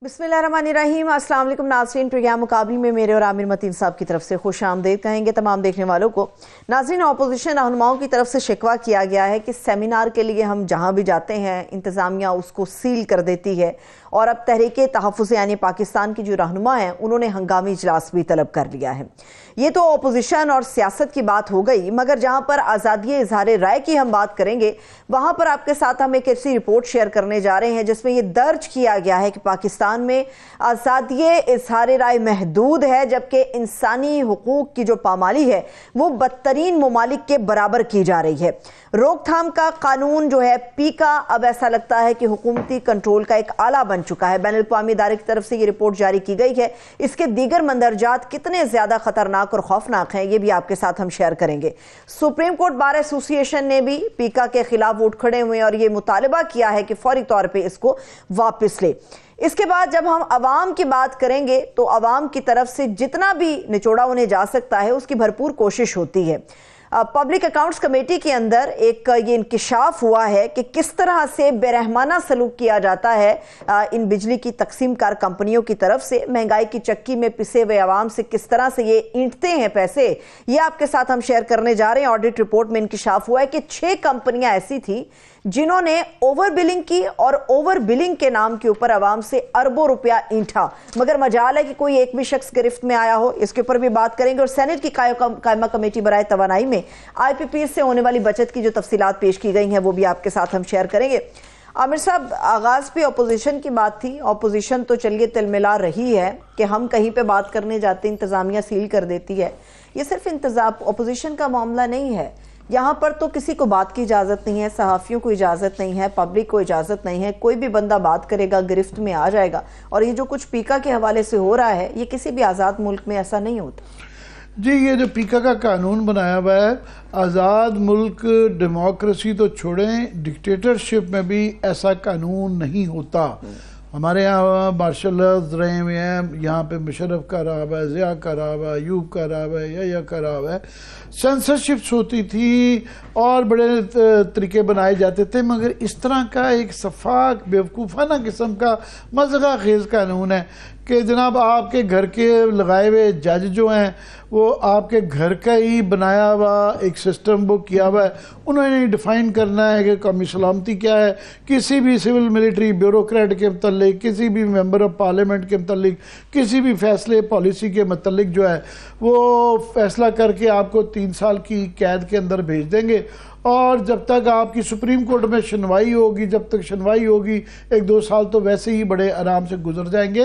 بسم اللہ الرحمن الرحیم۔ السلام علیکم ناظرین، پروگرام مقابلے میں میرے اور عامر متین صاحب کی طرف سے خوش آمدید کہیں گے تمام دیکھنے والوں کو۔ ناظرین، اپوزیشن رہنماؤں کی طرف سے شکوہ کیا گیا ہے کہ سیمینار کے لیے ہم جہاں بھی جاتے ہیں انتظامیہ اس کو سیل کر دیتی ہے، اور اب تحریک تحفظ یعنی پاکستان کی جو رہنما ہیں انہوں نے ہنگامی اجلاس بھی طلب کر لیا ہے۔ یہ تو اپوزیشن اور سیاست کی بات ہو گئی، مگر جہاں پر آزادی اظہار رائے کی ہم بات کریں گے وہاں پر آپ کے ساتھ ہم ایک ایسی رپورٹ شیئر کرنے جا رہے ہیں جس میں یہ درج کیا گیا ہے کہ پاکستان میں آزادی اظہار رائے محدود ہے، جبکہ انسانی حقوق کی جو پامالی ہے وہ بدترین ممالک کے برابر کی جا رہی ہے۔ روک تھام کا قانون جو ہے پیکا اب ایسا لگتا ہے کہ حکومتی کنٹرول کا ایک آلہ بن چکا ہے۔ بین الاقوامی ادارے کی طرف سے یہ رپورٹ جاری کی گئی ہے، اس کے دیگر مندرجات کتنے زیادہ خطرناک اور خوفناک ہیں یہ بھی آپ کے ساتھ ہم شیئر کریں گے۔ سپریم کورٹ بار ایسوسی ایشن نے بھی پیکا کے خلاف اٹھ کھڑے ہوئے اور یہ مطالبہ کیا ہے کہ فوری طور پہ اس کو واپس لے۔ اس کے بعد جب ہم عوام کی بات کریں گے تو عوام کی طرف سے جتنا بھی نچوڑا انہیں جا سکتا ہے اس کی بھرپور کوشش ہوتی ہے۔ پبلک اکاؤنٹس کمیٹی کے اندر ایک یہ انکشاف ہوا ہے کہ کس طرح سے بے رحمانہ سلوک کیا جاتا ہے ان بجلی کی تقسیم کار کمپنیوں کی طرف سے، مہنگائی کی چکی میں پسے ہوئے عوام سے کس طرح سے یہ اینٹتے ہیں پیسے، یہ آپ کے ساتھ ہم شیئر کرنے جا رہے ہیں۔ آڈٹ رپورٹ میں انکشاف ہوا ہے کہ 6 کمپنیاں ایسی تھی جنہوں نے اوور بلنگ کی اور اوور بلنگ کے نام کے اوپر عوام سے اربوں روپیہ اینٹا، مگر مجال ہے کہ کوئی ایک بھی شخص گرفت میں آیا ہو، اس کے اوپر بھی بات کریں گے۔ اور سینٹ کی قائمہ کمیٹی برائے توانائی میں آئی پی پی سے ہونے والی بچت کی جو تفصیلات پیش کی گئی ہیں وہ بھی آپ کے ساتھ ہم شیئر کریں گے۔ عامر صاحب، آغاز پہ اپوزیشن کی بات تھی، اپوزیشن تو چلیے تل ملا رہی ہے کہ ہم کہیں پہ بات کرنے جاتے انتظامیہ سیل کر دیتی ہے۔ یہ صرف اپوزیشن کا معاملہ نہیں ہے، یہاں پر تو کسی کو بات کی اجازت نہیں ہے، صحافیوں کو اجازت نہیں ہے، پبلک کو اجازت نہیں ہے، کوئی بھی بندہ بات کرے گا گرفت میں آ جائے گا۔ اور یہ جو کچھ پیکا کے حوالے سے ہو رہا ہے یہ کسی بھی آزاد ملک میں ایسا نہیں ہوتا۔ جی، یہ جو پیکا کا قانون بنایا ہوا ہے، آزاد ملک ڈیموکریسی تو چھوڑیں، ڈکٹیٹرشپ میں بھی ایسا قانون نہیں ہوتا۔ ہمارے یہاں مارشل رہے ہوئے ہیں، یہاں پہ مشرف کا رہا ہوا ہے، ضیاء کا رہا ہوا ہے، ایوب کا رہا ہوا ہے، یا کا رہا ہوا ہے۔ سینسرشپس ہوتی تھی اور بڑے طریقے بنائے جاتے تھے، مگر اس طرح کا ایک صفاق بیوقوفانہ قسم کا مضغہ خیز قانون ہے کہ جناب آپ کے گھر کے لگائے ہوئے جج جو ہیں وہ آپ کے گھر کا ہی بنایا ہوا ایک سسٹم وہ کیا ہوا ہے، انہوں نے ڈیفائن کرنا ہے کہ قومی سلامتی کیا ہے۔ کسی بھی سول ملٹری بیوروکریٹ کے متعلق، کسی بھی ممبر آف پارلیمنٹ کے متعلق، کسی بھی فیصلے پالیسی کے متعلق جو ہے وہ فیصلہ کر کے آپ کو 3 سال کی قید کے اندر بھیج دیں گے، اور جب تک آپ کی سپریم کورٹ میں سنوائی ہوگی، جب تک سنوائی ہوگی 1-2 سال تو ویسے ہی بڑے آرام سے گزر جائیں گے۔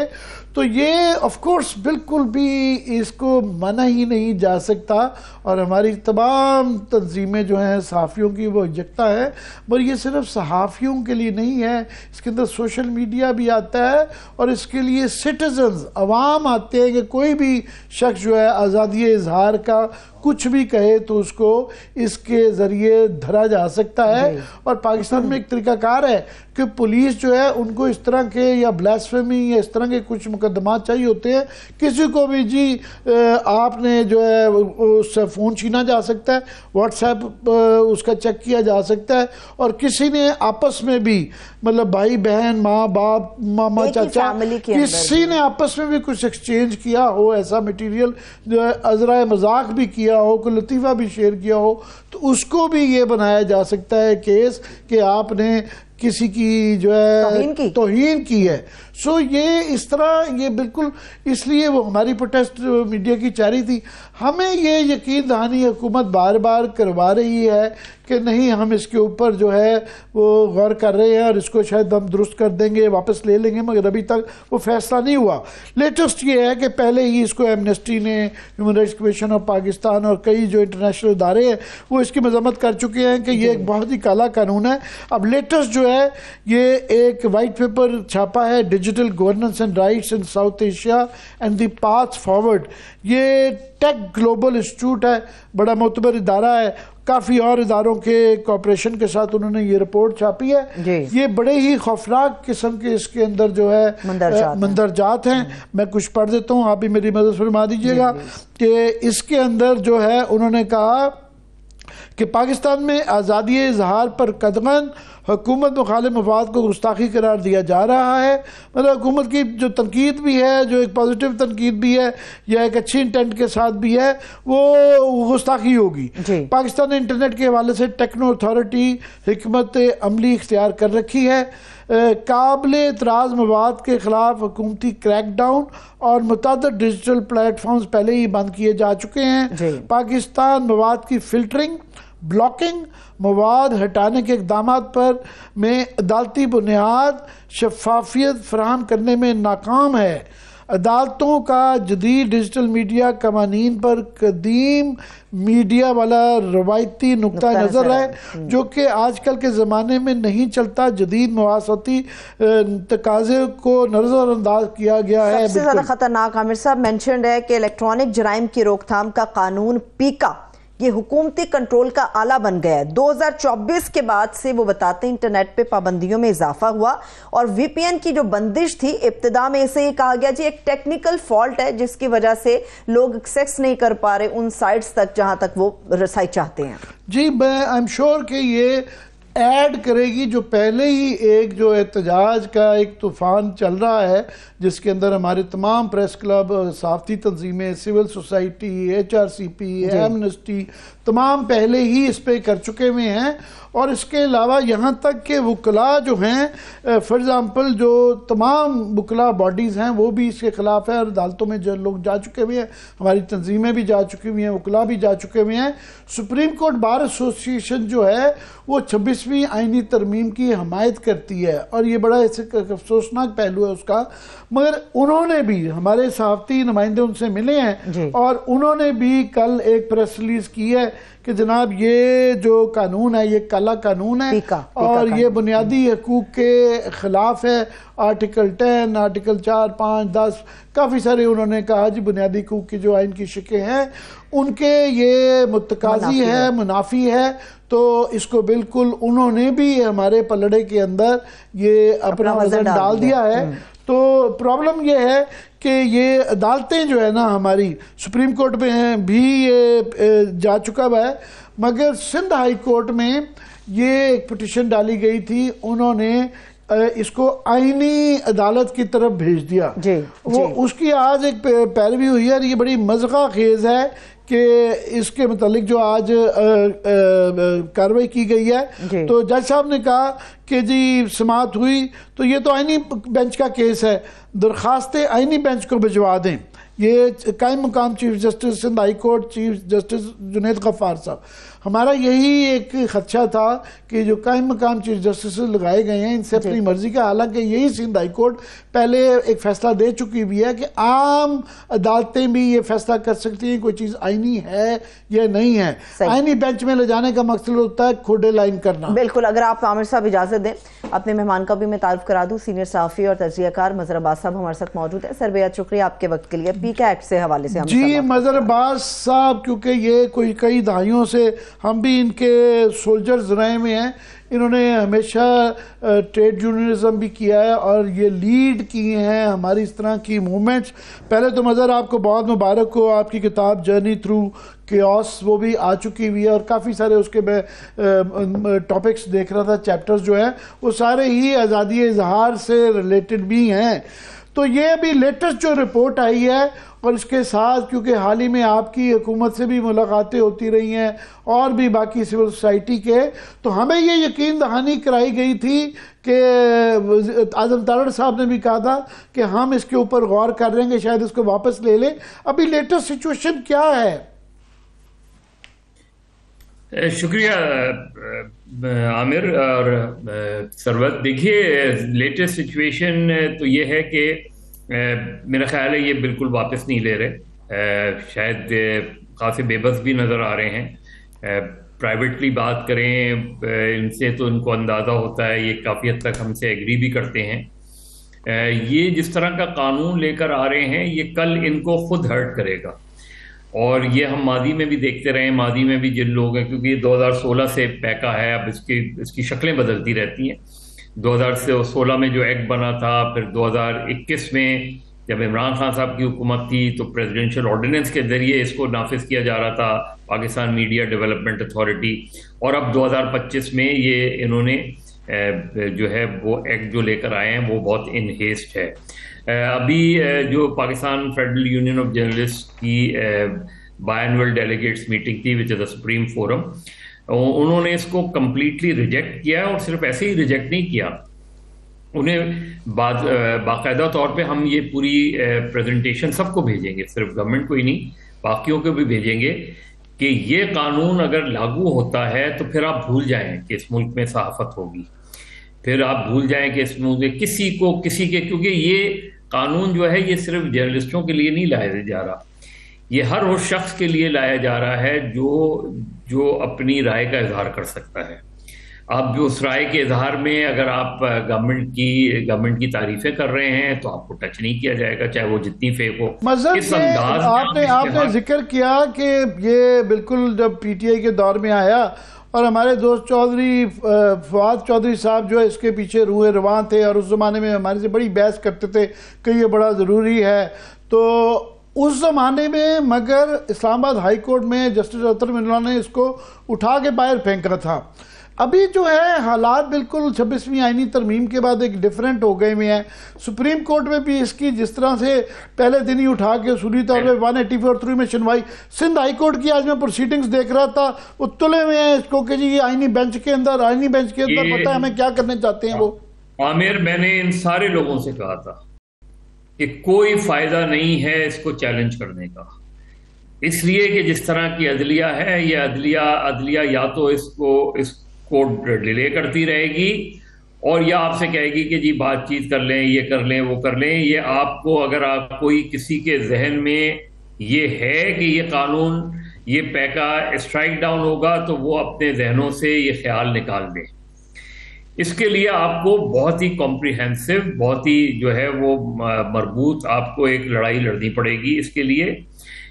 تو یہ آف کورس بالکل بھی اس کو مانا ہی نہیں جا سکتا، اور ہماری تمام تنظیمیں جو ہیں صحافیوں کی وہ یکتا ہے، پر یہ صرف صحافیوں کے لیے نہیں ہے، اس کے اندر سوشل میڈیا بھی آتا ہے، اور اس کے لیے سٹیزنز عوام آتے ہیں کہ کوئی بھی شخص جو ہے آزادی اظہار کا کچھ بھی کہے تو اس کو اس کے ذریعے دھرا جا سکتا ہے۔ اور پاکستان میں ایک طریقہ کار ہے کہ پولیس جو ہے ان کو اس طرح کے یا بلاسفیمی یا اس طرح کے کچھ مقدمات چاہیے ہوتے ہیں، کسی کو بھی جی آپ نے جو ہے اس سے فون چھینا جا سکتا ہے، واٹس ایپ اس کا چیک کیا جا سکتا ہے، اور کسی نے آپس میں بھی مطلب بھائی بہن، ماں باپ، ماما چاچا، کسی نے آپس میں بھی کچھ ایکسچینج کیا ہو، ایسا میٹیریل جو ہے عذرائے مذاق بھی کیا ہو، کوئی لطیفہ بھی شیئر کیا ہو، تو اس کو بھی یہ بنایا جا سکتا ہے کیس کہ آپ نے کسی کی جو ہے توہین کی ہے۔ سو یہ اس طرح یہ بالکل، اس لیے وہ ہماری پروٹیسٹ میڈیا کی چاری تھی۔ ہمیں یہ یقین دہانی حکومت بار بار کروا رہی ہے کہ نہیں، ہم اس کے اوپر جو ہے وہ غور کر رہے ہیں اور اس کو شاید ہم درست کر دیں گے، واپس لے لیں گے، مگر ابھی تک وہ فیصلہ نہیں ہوا۔ لیٹسٹ یہ ہے کہ پہلے ہی اس کو ایمنسٹی نے، human rights commission of Pakistan اور کئی جو انٹرنیشنل ادارے ہیں وہ اس کی مذمت کر چکے ہیں کہ یہ ایک بہت ہی کالا قانون ہے۔ اب لیٹسٹ جو ہے یہ ایک وائٹ پیپر چھاپا ہے، digital governance and rights in South Asia and the path forward. یہ ٹیک گلوبل انسٹیٹیوٹ ہے، بڑا معتبر ادارہ ہے، کافی اور اداروں کے کوآپریشن کے ساتھ انہوں نے یہ رپورٹ چھاپی ہے۔ یہ بڑے ہی خوفناک قسم کے اس کے اندر جو ہے مندرجات ہیں، میں کچھ پڑھ دیتا ہوں، آپ بھی میری مدد فرما دیجئے گا کہ اس کے اندر جو ہے انہوں نے کہا کہ پاکستان میں آزادی اظہار پر قدغن حکومت مخالف مفاد کو گستاخی قرار دیا جا رہا ہے. مطلب حکومت کی جو تنقید بھی ہے, جو ایک پازیٹیو تنقید بھی ہے یا ایک اچھی انٹینٹ کے ساتھ بھی ہے, وہ گستاخی ہوگی. پاکستان نے انٹرنیٹ کے حوالے سے ٹیکنو اتھارٹی حکمت عملی اختیار کر رکھی ہے. قابل اعتراض مواد کے خلاف حکومتی کریک ڈاؤن اور متعدد ڈیجیٹل پلیٹ فارمز پہلے ہی بند کیے جا چکے ہیں. پاکستان مواد کی فلٹرنگ, بلاکنگ, مواد ہٹانے کے اقدامات پر میں عدالتی بنیاد شفافیت فراہم کرنے میں ناکام ہے. عدالتوں کا جدید ڈیجیٹل میڈیا قوانین پر قدیم میڈیا والا روایتی نقطہ نظر ہے جو کہ آج کل کے زمانے میں نہیں چلتا. جدید مواصلاتی تقاضے کو نظر انداز کیا گیا ہے. سب سے زیادہ خطرناک عامر صاحب مینشنڈ ہے کہ الیکٹرانک جرائم کی روک تھام کا قانون پیکا یہ حکومتی کنٹرول کا آلہ بن گیا ہے. 2024 کے بعد سے وہ بتاتے ہیں انٹرنیٹ پہ پابندیوں میں اضافہ ہوا اور وی پی این کی جو بندش تھی ابتدا میں اسے یہ کہا گیا جی ایک ٹیکنیکل فالٹ ہے جس کی وجہ سے لوگ ایکسیس نہیں کر پا رہے ان سائٹس تک جہاں تک وہ رسائی چاہتے ہیں. جی میں ایم شور کہ یہ ایڈ کرے گی جو پہلے ہی ایک جو احتجاج کا ایک طوفان چل رہا ہے جس کے اندر ہمارے تمام پریس کلب, صحافتی تنظیمیں, civil society, H R C P, Amnesty تمام پہلے ہی اس پہ کر چکے ہوئے ہیں. اور اس کے علاوہ یہاں تک کہ وکلاء جو ہیں فار ایگزامپل جو تمام وکلاء باڈیز ہیں وہ بھی اس کے خلاف ہے اور عدالتوں میں جو لوگ جا چکے ہوئے ہیں, ہماری تنظیمیں بھی جا چکی ہوئی ہیں, وکلاء بھی جا چکے ہوئے ہیں. سپریم کورٹ بار ایسوسی ایشن جو ہے وہ 26ویں آئینی ترمیم کی حمایت کرتی ہے اور یہ بڑا افسوسناک پہلو ہے اس کا. مگر انہوں نے بھی, ہمارے صحافتی نمائندے ان سے ملے ہیں اور انہوں نے بھی کل ایک پریس ریلیز کی ہے کہ جناب یہ جو قانون ہے یہ کالا قانون ہے اور یہ بنیادی حقوق کے خلاف ہے. آرٹیکل 10, آرٹیکل 4, 5, 10 کافی سارے انہوں نے کہا جی بنیادی حقوق کی جو آئین کی شکیں ہیں ان کے یہ متقاضی ہے, منافی ہے. تو اس کو بالکل انہوں نے بھی ہمارے پلڑے کے اندر یہ اپنا وزن ڈال دیا ہے. تو پرابلم یہ ہے کہ یہ عدالتیں جو ہے نا ہماری سپریم کورٹ میں بھی یہ جا چکا ہے مگر سندھ ہائی کورٹ میں یہ ایک پٹیشن ڈالی گئی تھی, انہوں نے اس کو آئینی عدالت کی طرف بھیج دیا. وہ اس کی آج ایک پیروی ہوئی ہے اور یہ بڑی مضحکہ خیز ہے کہ اس کے متعلق جو آج کارروائی کی گئی ہے. تو جج صاحب نے کہا کہ جی سماعت ہوئی تو یہ تو آئینی بینچ کا کیس ہے, درخواستیں آئینی بینچ کو بھجوا دیں. یہ قائم مقام chief justice Sindh high court chief justice Junaid Ghaffar صاحب, ہمارا یہی ایک خدشہ تھا کہ جو قائم مقام چیف جسٹس لگائے گئے ہیں ان سے اپنی مرضی کا, حالانکہ یہی سندھ ہائی کورٹ پہلے ایک فیصلہ دے چکی بھی ہے کہ عام عدالتیں بھی یہ فیصلہ کر سکتی ہیں کوئی چیز آئینی ہے یا نہیں ہے. آئینی بینچ میں لے جانے کا مقصد ہوتا ہے کھوڈے لائن کرنا. بالکل. اگر آپ عامر صاحب اجازت دیں اپنے مہمان کا بھی میں تعارف کرا دوں, سینئر صحافی اور تجزیہ کار مظہر عباس صاحب ہمارے ساتھ موجود ہیں. سر بہت شکریہ آپ کے وقت کے لیے. پیکا ایکٹ سے حوالے سے جی مظہر عباس صاحب, کیونکہ یہ کوئی کئی دہائیوں سے ہم بھی ان کے سولجرز رہے ہوئے ہیں, انہوں نے ہمیشہ ٹریڈ یونینزم بھی کیا ہے اور یہ لیڈ کیے ہیں ہماری اس طرح کی موومنٹس. پہلے تو مظہر آپ کو بہت مبارک ہو, آپ کی کتاب جرنی تھرو کیوس وہ بھی آ چکی ہوئی ہے اور کافی سارے اس کے میں ٹاپکس دیکھ رہا تھا, چیپٹرز جو ہیں وہ سارے ہی آزادی اظہار سے ریلیٹڈ بھی ہیں. تو یہ ابھی لیٹسٹ جو رپورٹ آئی ہے اور اس کے ساتھ کیونکہ حال ہی میں آپ کی حکومت سے بھی ملاقاتیں ہوتی رہی ہیں اور بھی باقی سول سوسائٹی کے, تو ہمیں یہ یقین دہانی کرائی گئی تھی کہ اعظم تارڑ صاحب نے بھی کہا تھا کہ ہم اس کے اوپر غور کر رہے ہیں کہ شاید اس کو واپس لے لیں. ابھی لیٹسٹ سچویشن کیا ہے؟ شکریہ عامر اور ثروت. دیکھیے لیٹسٹ سچویشن تو یہ ہے کہ میرا خیال ہے یہ بالکل واپس نہیں لے رہے, شاید خاصے بے بس بھی نظر آ رہے ہیں. پرائیویٹلی بات کریں ان سے تو ان کو اندازہ ہوتا ہے, یہ کافی حد تک ہم سے ایگری بھی کرتے ہیں. یہ جس طرح کا قانون لے کر آ رہے ہیں یہ کل ان کو خود ہرٹ کرے گا اور یہ ہم ماضی میں بھی دیکھتے رہے ہیں. ماضی میں بھی جن لوگ ہیں, کیونکہ یہ 2016 سے پیکا ہے, اب اس کی شکلیں بدلتی رہتی ہیں. 2016 میں جو ایکٹ بنا تھا, پھر 2021 میں جب عمران خان صاحب کی حکومت تھی تو پریزیڈنشل آرڈیننس کے ذریعے اس کو نافذ کیا جا رہا تھا, پاکستان میڈیا ڈیولپمنٹ اتھارٹی, اور اب 2025 میں یہ انہوں نے جو ہے وہ ایکٹ جو لے کر آئے ہیں وہ بہت انہیسٹ ہے. ابھی جو Pakistan federal union of journalist کی بائی اینول ڈیلیگیٹس میٹنگ تھی وچ از دا سپریم فورم, انہوں نے اس کو کمپلیٹلی ریجیکٹ کیا, اور صرف ایسے ہی ریجیکٹ نہیں کیا, انہیں باقاعدہ طور پہ ہم یہ پوری پریزنٹیشن سب کو بھیجیں گے, صرف گورنمنٹ کو ہی نہیں باقیوں کو بھی بھیجیں گے کہ یہ قانون اگر لاگو ہوتا ہے تو پھر آپ بھول جائیں کہ اس ملک میں صحافت ہوگی, پھر آپ بھول جائیں کہ اس ملک میں کسی کے کیونکہ یہ قانون جو ہے یہ صرف جرنلسٹوں کے لیے نہیں لایا جا رہا, یہ ہر اس شخص کے لیے لایا جا رہا ہے جو اپنی رائے کا اظہار کر سکتا ہے. آپ جو اس رائے کے اظہار میں اگر آپ گورنمنٹ کی تعریفیں کر رہے ہیں تو آپ کو ٹچ نہیں کیا جائے گا, چاہے وہ جتنی فیک ہو. مذہب آپ نے ذکر کیا کہ یہ بالکل جب پی ٹی آئی کے دور میں آیا اور ہمارے دوست چودھری فواد چودھری صاحب جو ہے اس کے پیچھے روح رواں تھے, اور اس زمانے میں ہمارے سے بڑی بحث کرتے تھے کہ یہ بڑا ضروری ہے, تو اس زمانے میں مگر اسلام آباد ہائی کورٹ میں جسٹس اطہر منی اللہ نے اس کو اٹھا کے باہر پھینکا تھا. ابھی جو ہے حالات بالکل 26ویں آئینی ترمیم کے بعد ایک ڈیفرنٹ ہو گئے ہوئے ہیں. سپریم کورٹ میں بھی اس کی جس طرح سے پہلے دن ہی اٹھا کے اصولی طور پہ 184(3) میں سنوائی, سندھ ہائی کورٹ کی آج میں پروسیڈنگز دیکھ رہا تھا, وہ تلے ہوئے ہیں اس کو کہ جی یہ آئینی بینچ کے اندر پتہ ہے ہمیں کیا کرنے چاہتے ہیں. وہ عامر, میں نے ان سارے لوگوں سے کہا تھا کہ کوئی فائدہ نہیں ہے اس کو چیلنج کرنے کا, اس لیے کہ جس طرح کی عدلیہ ہے یہ عدلیہ یا تو اس کو ڈیلے کرتی رہے گی اور یا آپ سے کہے گی کہ جی بات چیت کر لیں, یہ کر لیں, وہ کر لیں. یہ آپ کو اگر آپ کوئی کسی کے ذہن میں یہ ہے کہ یہ قانون یہ پیکا اسٹرائک ڈاؤن ہوگا تو وہ اپنے ذہنوں سے یہ خیال نکال دیں. اس کے لیے آپ کو بہت ہی کمپریہنسو, بہت ہی جو ہے وہ مربوط آپ کو ایک لڑائی لڑنی پڑے گی. اس کے لیے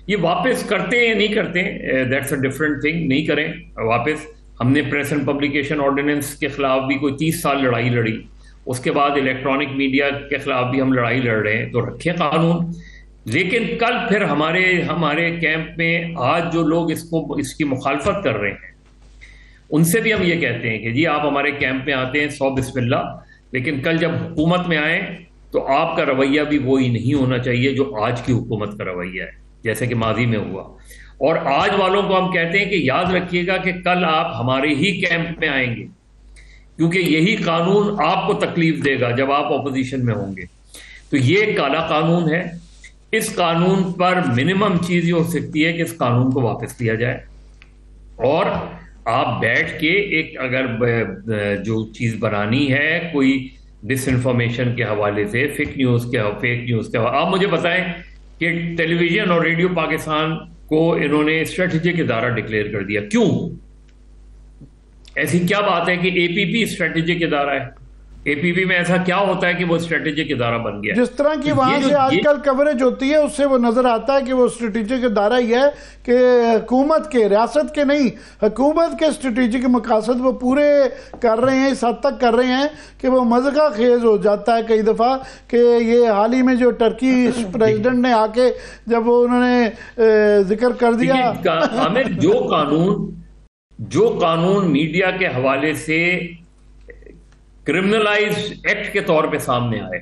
یہ واپس کرتے ہیں یا نہیں کرتے, دیٹس اے ڈفرنٹ تھنگ. نہیں کریں واپس. ہم نے پریس اینڈ پبلیکیشن آرڈیننس کے خلاف بھی کوئی 30 سال لڑائی لڑی, اس کے بعد الیکٹرانک میڈیا کے خلاف بھی ہم لڑائی لڑ رہے ہیں, تو رکھیں قانون. لیکن کل پھر ہمارے کیمپ میں آج جو لوگ اس کی مخالفت کر رہے ہیں ان سے بھی ہم یہ کہتے ہیں کہ جی آپ ہمارے کیمپ میں آتے ہیں 100 بسم اللہ, لیکن کل جب حکومت میں آئیں تو آپ کا رویہ بھی وہی نہیں ہونا چاہیے جو آج کی حکومت کا رویہ ہے, جیسے کہ ماضی میں ہوا. اور آج والوں کو ہم کہتے ہیں کہ یاد رکھیے گا کہ کل آپ ہمارے ہی کیمپ میں آئیں گے, کیونکہ یہی قانون آپ کو تکلیف دے گا جب آپ اپوزیشن میں ہوں گے. تو یہ ایک کالا قانون ہے. اس قانون پر منیمم چیز یہ ہو سکتی ہے کہ اس قانون کو واپس لیا جائے, اور آپ بیٹھ کے ایک اگر جو چیز بنانی ہے کوئی ڈس انفارمیشن کے حوالے سے, فیک نیوز کے آپ مجھے بتائیں کہ ٹیلی ویژن اور ریڈیو پاکستان کو انہوں نے اسٹریٹجک ادارہ ڈکلیئر کر دیا. کیوں؟ ایسی کیا بات ہے کہ اے پی پی اسٹریٹجک ادارہ ہے؟ اے پی پی میں ایسا کیا ہوتا ہے کہ وہ اسٹریٹجک ادارہ بن گیا؟ جس طرح کی وہاں سے آج کل کوریج ہوتی ہے اس سے وہ نظر آتا ہے کہ وہ اسٹریٹجک ادارہ ہی ہے, کہ حکومت کے, ریاست کے نہیں, حکومت کے اسٹریٹجک مقاصد وہ پورے کر رہے ہیں, اس حد تک کر رہے ہیں کہ وہ مذاق خیز ہو جاتا ہے کئی دفعہ. کہ یہ حال ہی میں جو ٹرکی پریزیڈنٹ نے آ کے جب وہ انہوں نے ذکر کر دیا, عامر جو قانون میڈیا کے حوالے سے کرمنلائز ایکٹ کے طور پہ سامنے آئے,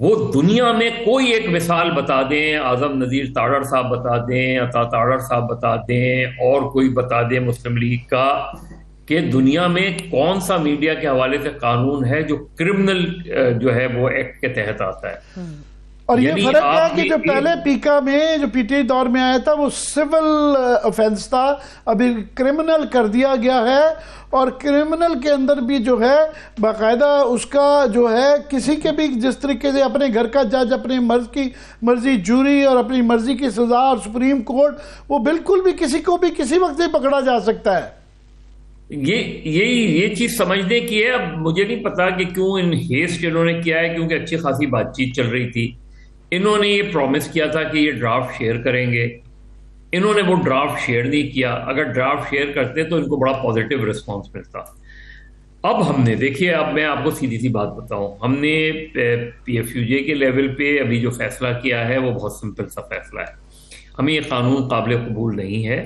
وہ دنیا میں کوئی ایک مثال بتا دیں, اعظم نذیر تاڑر صاحب بتا دیں, عطا تاڑر صاحب بتا دیں, اور کوئی بتا دیں مسلم لیگ کا, کہ دنیا میں کون سا میڈیا کے حوالے سے قانون ہے جو کرمنل جو ہے وہ ایکٹ کے تحت آتا ہے. اور یہ فرق ہے کہ جو پہلے پیکا میں جو پی ٹی آئی دور میں آیا تھا وہ سول افینس تھا, ابھی کرمنل کر دیا گیا ہے. اور کرمنل کے اندر بھی جو ہے باقاعدہ اس کا جو ہے کسی کے بھی جس طریقے سے اپنے گھر کا جج اپنے مرضی جوری اور اپنی مرضی کی سزا, اور سپریم کورٹ وہ بالکل بھی کسی کو بھی کسی وقت سے پکڑا جا سکتا ہے. یہ چیز سمجھنے کی ہے. اب مجھے نہیں پتا کہ کیوں ان ہیسٹ انہوں نے کیا ہے, کیونکہ اچھی خاصی بات چیت چل رہی تھی. انہوں نے یہ پرومس کیا تھا کہ یہ ڈرافٹ شیئر کریں گے, انہوں نے وہ ڈرافٹ شیئر نہیں کیا. اگر ڈرافٹ شیئر کرتے تو ان کو بڑا پازیٹیو رسپانس ملتا. اب ہم نے دیکھیے, اب میں آپ کو سیدھی سی بات بتاؤں, ہم نے پی ایف یو جے کے لیول پہ ابھی جو فیصلہ کیا ہے وہ بہت سمپل سا فیصلہ ہے. ہمیں یہ قانون قابل قبول نہیں ہے.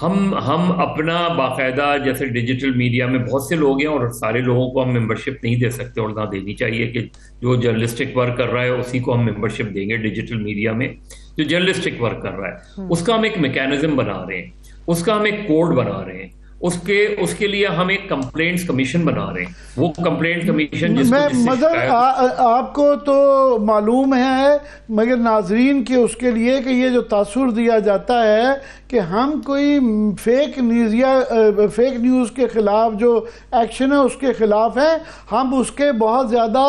ہم اپنا باقاعدہ جیسے ڈیجیٹل میڈیا میں بہت سے لوگ ہیں اور سارے لوگوں کو ہم ممبرشپ نہیں دے سکتے اور نہ دینی چاہیے کہ جو جرنلسٹک ورک کر رہا ہے اسی کو ہم ممبرشپ دیں گے ڈیجیٹل میڈیا میں جو جرنلسٹک ورک کر رہا ہے اس کا ہم ایک میکینزم بنا رہے ہیں اس کا ہم ایک کوڈ بنا رہے ہیں اس کے لیے ہم ایک کمپلینٹس کمیشن بنا رہے ہیں وہ کمپلینٹ کمیشن مگر آپ کو تو معلوم ہے مگر ناظرین کے اس کے لیے کہ یہ جو تاثر دیا جاتا ہے کہ ہم کوئی فیک نیوز کے خلاف جو ایکشن ہے اس کے خلاف ہیں ہم اس کے بہت زیادہ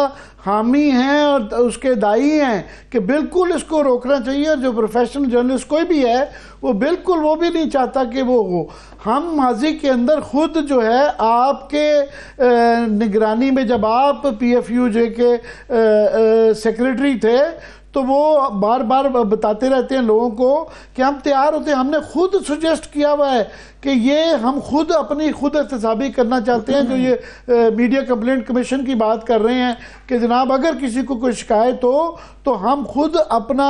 حامی ہیں اور اس کے دائی ہیں کہ بالکل اس کو روکنا چاہیے اور جو پروفیشنل جرنلسٹ کوئی بھی ہے وہ بالکل وہ بھی نہیں چاہتا کہ وہ ہو. ہم ماضی کے اندر خود جو ہے آپ کے نگرانی میں جب آپ پی ایف یو جے کے سیکریٹری تھے تو وہ بار بار بتاتے رہتے ہیں لوگوں کو کہ ہم تیار ہوتے ہیں. ہم نے خود سجیسٹ کیا ہوا ہے کہ یہ ہم خود اپنی احتسابی کرنا چاہتے ہیں. جو یہ میڈیا کمپلینٹ کمیشن کی بات کر رہے ہیں کہ جناب اگر کسی کو کوئی شکایت ہو تو ہم خود اپنے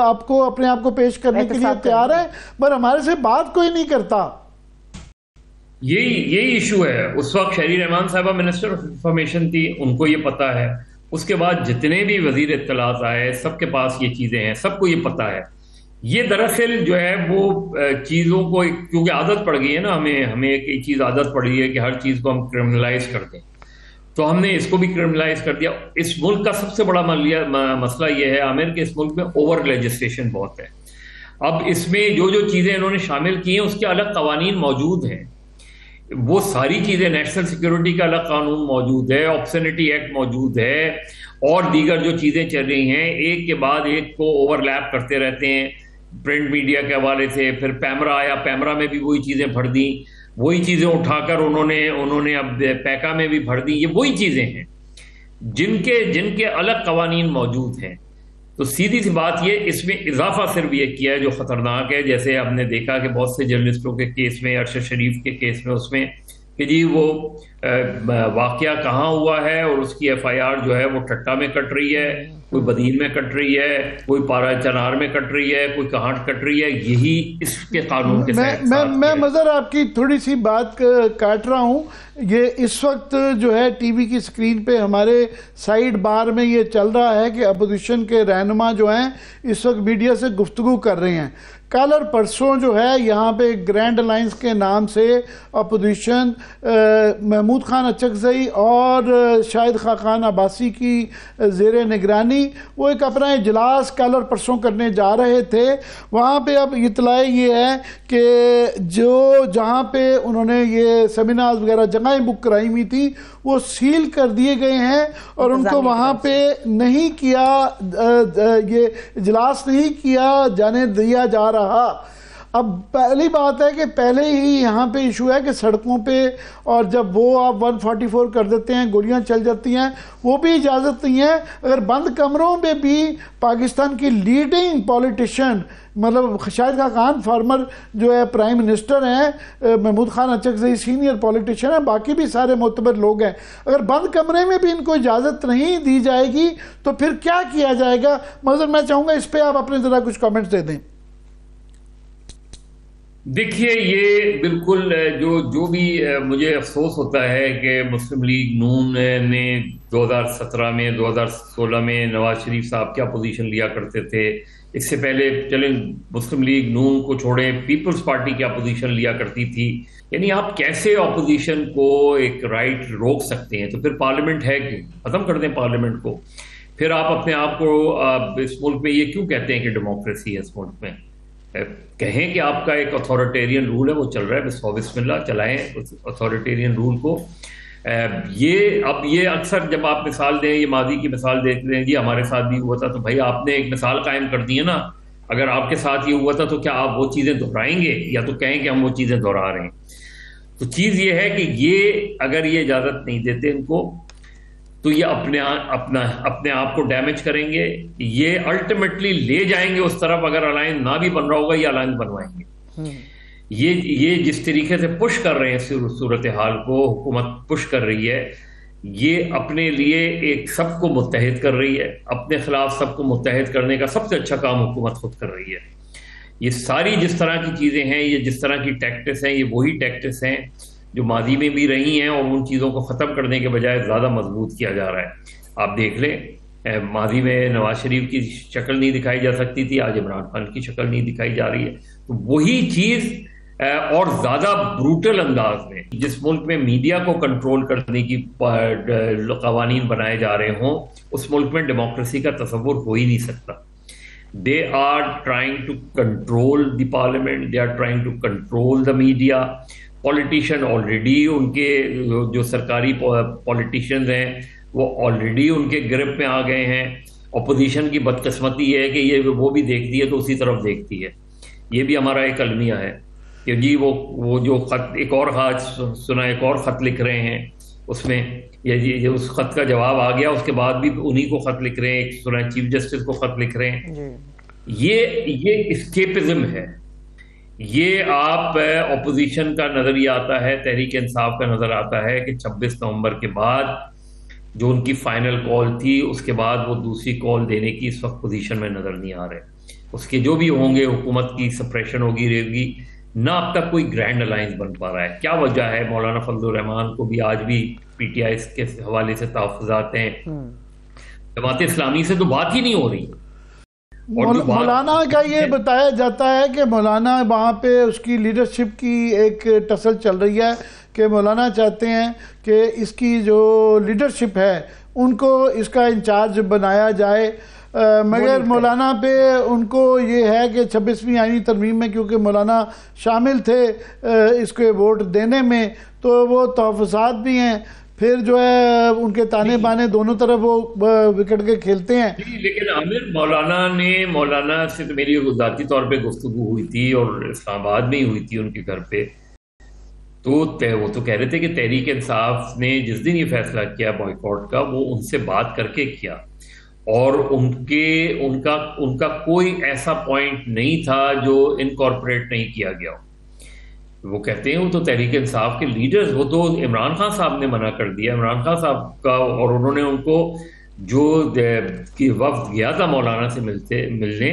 آپ کو پیش کرنے کے لیے تیار ہیں پر ہمارے سے بات کوئی نہیں کرتا. یہی ایشو ہے. اس وقت شہری رحمان صاحبہ منسٹر آف انفارمیشن تھی, ان کو یہ پتا ہے. اس کے بعد جتنے بھی وزیر اطلاعات آئے سب کے پاس یہ چیزیں ہیں, سب کو یہ پتا ہے. یہ دراصل جو ہے وہ چیزوں کو کیونکہ عادت پڑ گئی ہے نا, ہمیں ایک چیز عادت پڑ گئی ہے کہ ہر چیز کو ہم کرمنلائز کر دیں, تو ہم نے اس کو بھی کرمنلائز کر دیا. اس ملک کا سب سے بڑا مسئلہ یہ ہے عامر کہ اس ملک میں اوور لیجسلیشن بہت ہے. اب اس میں جو چیزیں انہوں نے شامل کی ہیں اس کے الگ قوانین موجود ہیں. وہ ساری چیزیں, نیشنل سیکیورٹی کا الگ قانون موجود ہے, آبسینٹی ایکٹ موجود ہے, اور دیگر جو چیزیں چل رہی ہیں ایک کے بعد ایک کو اوور لیپ کرتے رہتے ہیں. پرنٹ میڈیا کے حوالے سے پھر پیمرا آیا, پیمرا میں بھی وہی چیزیں بھر دیں, وہی چیزیں اٹھا کر انہوں نے اب پیکا میں بھی بھر دیں. یہ وہی چیزیں ہیں جن کے الگ قوانین موجود ہیں. تو سیدھی سی بات یہ, اس میں اضافہ صرف یہ کیا ہے جو خطرناک ہے. جیسے ہم نے دیکھا کہ بہت سے جرنلسٹوں کے کیس میں, ارشد شریف کے کیس میں, اس میں کہ جی وہ واقعہ کہاں ہوا ہے اور اس کی ایف آئی آر جو ہے وہ ٹھٹا میں کٹ رہی ہے, کوئی بدین میں کٹ رہی ہے, کوئی پارا چنار میں کٹ رہی ہے, کوئی کہاں کٹ رہی ہے. یہی اس کے قانون کے ساتھ میں مظہر آپ کی تھوڑی سی بات کاٹ رہا ہوں. یہ اس وقت جو ہے ٹی وی کی سکرین پہ ہمارے سائیڈ بار میں یہ چل رہا ہے کہ اپوزیشن کے رہنما جو ہیں اس وقت میڈیا سے گفتگو کر رہے ہیں. کل اور پرسوں جو ہے یہاں پہ گرینڈ الائنس کے نام سے اپوزیشن محمود خان اچکزئی اور شاہد خاقان عباسی کی زیر نگرانی وہ ایک اپنا اجلاس کل اور پرسوں کرنے جا رہے تھے. وہاں پہ اب اطلاع یہ ہے کہ جہاں پہ انہوں نے یہ سیمینارز وغیرہ جگہیں بک کرائی ہوئی تھی وہ سیل کر دیے گئے ہیں اور ان کو وہاں پہ نہیں کیا, یہ اجلاس نہیں کیا جانے دیا جا رہا. اب پہلی بات ہے کہ پہلے ہی یہاں پہ ایشو ہے کہ سڑکوں پہ اور جب وہ آپ 144 کر دیتے ہیں گولیاں چل جاتی ہیں وہ بھی اجازت نہیں ہے. اگر بند کمروں میں بھی پاکستان کی لیڈنگ پولیٹیشین مطلب شاہد خاقان فارمر جو ہے پرائم منسٹر ہیں, محمود خان اچکزئی سینئر پولیٹیشین ہیں, باقی بھی سارے معتبر لوگ ہیں, اگر بند کمرے میں بھی ان کو اجازت نہیں دی جائے گی تو پھر کیا کیا جائے گا؟ مگر میں چاہوں گا اس پہ آپ اپنے ذرا کچھ کامنٹس دے دیں. دیکھیے یہ بالکل جو بھی مجھے افسوس ہوتا ہے کہ مسلم لیگ نون نے 2017 میں 2016 میں نواز شریف صاحب کیا پوزیشن لیا کرتے تھے, اس سے پہلے چلیں مسلم لیگ نون کو چھوڑیں پیپلز پارٹی کیا پوزیشن لیا کرتی تھی. یعنی آپ کیسے اپوزیشن کو ایک رائٹ روک سکتے ہیں؟ تو پھر پارلیمنٹ ہے کیوں؟ ختم کر دیں پارلیمنٹ کو. پھر آپ اپنے آپ کو اس ملک میں یہ کیوں کہتے ہیں کہ ڈیموکریسی ہے اس ملک میں؟ کہیں کہ آپ کا ایک اتھارٹیرین رول ہے وہ چل رہا ہے, بسم اللہ چلائیں اتھارٹیرین رول کو. یہ اکثر جب آپ مثال دیں, یہ ماضی کی مثال دیکھتے ہیں جی ہمارے ساتھ بھی ہوا تھا, تو بھائی آپ نے ایک مثال قائم کر دی ہے نا. اگر آپ کے ساتھ یہ ہوا تھا تو کیا آپ وہ چیزیں دہرائیں گے یا تو کہیں کہ ہم وہ چیزیں دہرا رہے ہیں؟ تو چیز یہ ہے کہ اگر یہ اجازت نہیں دیتے ان کو تو یہ اپنے آپ کو ڈیمیج کریں گے. یہ الٹیمیٹلی لے جائیں گے اس طرف, اگر الائنس نہ بھی بن رہا ہوگا یہ الائنس بنوائیں گے. یہ جس طریقے سے پش کر رہے ہیں صورتحال کو, حکومت پش کر رہی ہے, یہ اپنے لیے ایک سب کو متحد کر رہی ہے. اپنے خلاف سب کو متحد کرنے کا سب سے اچھا کام حکومت خود کر رہی ہے. یہ ساری جس طرح کی چیزیں ہیں، یہ جس طرح کی ٹیکٹس ہیں، یہ وہی ٹیکٹس ہیں جو ماضی میں بھی رہی ہیں، اور ان چیزوں کو ختم کرنے کے بجائے زیادہ مضبوط کیا جا رہا ہے۔ آپ دیکھ لیں، ماضی میں نواز شریف کی شکل نہیں دکھائی جا سکتی تھی، آج عمران خان کی شکل نہیں دکھائی جا رہی ہے، تو وہی چیز اور زیادہ بروٹل انداز میں جس ملک میں میڈیا کو کنٹرول کرنے کی قوانین بنائے جا رہے ہوں، اس ملک میں ڈیموکریسی کا تصور ہو ہی نہیں سکتا۔ They are trying to control the parliament, they are trying to control the media. Politician already ان کے جو سرکاری پولیٹیشینز ہیں وہ آلریڈی ان کے گرپ میں آ گئے ہیں۔ اپوزیشن کی بدقسمتی یہ ہے کہ یہ وہ بھی دیکھتی ہے تو اسی طرف دیکھتی ہے۔ یہ بھی ہمارا ایک المیہ ہے کہ جی وہ جو خط ایک اور خط لکھ رہے ہیں، اس میں یہ اس خط کا جواب آ گیا، اس کے بعد بھی انہی کو خط لکھ رہے ہیں، ایک سنا چیف جسٹس کو خط لکھ رہے ہیں۔ یہ اسکیپزم ہے۔ یہ آپ اپوزیشن کا نظریہ آتا ہے، تحریک انصاف کا نظر آتا ہے کہ 26 نومبر کے بعد جو ان کی فائنل کال تھی، اس کے بعد وہ دوسری کال دینے کی اس وقت پوزیشن میں نظر نہیں آ رہے۔ اس کے جو بھی ہوں گے، حکومت کی سپریشن ہوگی، رہے گی نہ، اب تک کوئی گرینڈ الائنس بن پا رہا ہے۔ کیا وجہ ہے؟ مولانا فضل الرحمان کو بھی آج بھی پی ٹی آئی کے حوالے سے تحفظات ہیں، جماعت اسلامی سے تو بات ہی نہیں ہو رہی۔ مولانا کا یہ بتایا جاتا ہے کہ مولانا وہاں پہ اس کی لیڈرشپ کی ایک ٹسل چل رہی ہے کہ مولانا چاہتے ہیں کہ اس کی جو لیڈرشپ ہے ان کو اس کا انچارج بنایا جائے، مگر مولانا پہ ان کو یہ ہے کہ 26ویں آئینی ترمیم میں کیونکہ مولانا شامل تھے اس کے ووٹ دینے میں، تو وہ تحفظات بھی ہیں، پھر جو ہے ان کے تانے بانے دونوں طرف وہ وکٹ کے کھیلتے ہیں۔ لیکن عامر، مولانا سے تو میری ذاتی طور پہ گفتگو ہوئی تھی اور اسلام آباد میں ہی ہوئی تھی ان کے گھر پہ، تو وہ تو کہہ رہے تھے کہ تحریک انصاف نے جس دن یہ فیصلہ کیا بائیکاٹ کا، وہ ان سے بات کر کے کیا، اور ان کا کوئی ایسا پوائنٹ نہیں تھا جو انکارپوریٹ نہیں کیا گیا۔ وہ کہتے ہیں وہ تو تحریک انصاف کے لیڈرز، وہ تو عمران خان صاحب نے منع کر دیا، عمران خان صاحب کا، اور انہوں نے ان کو جو وفد گیا تھا مولانا سے ملنے،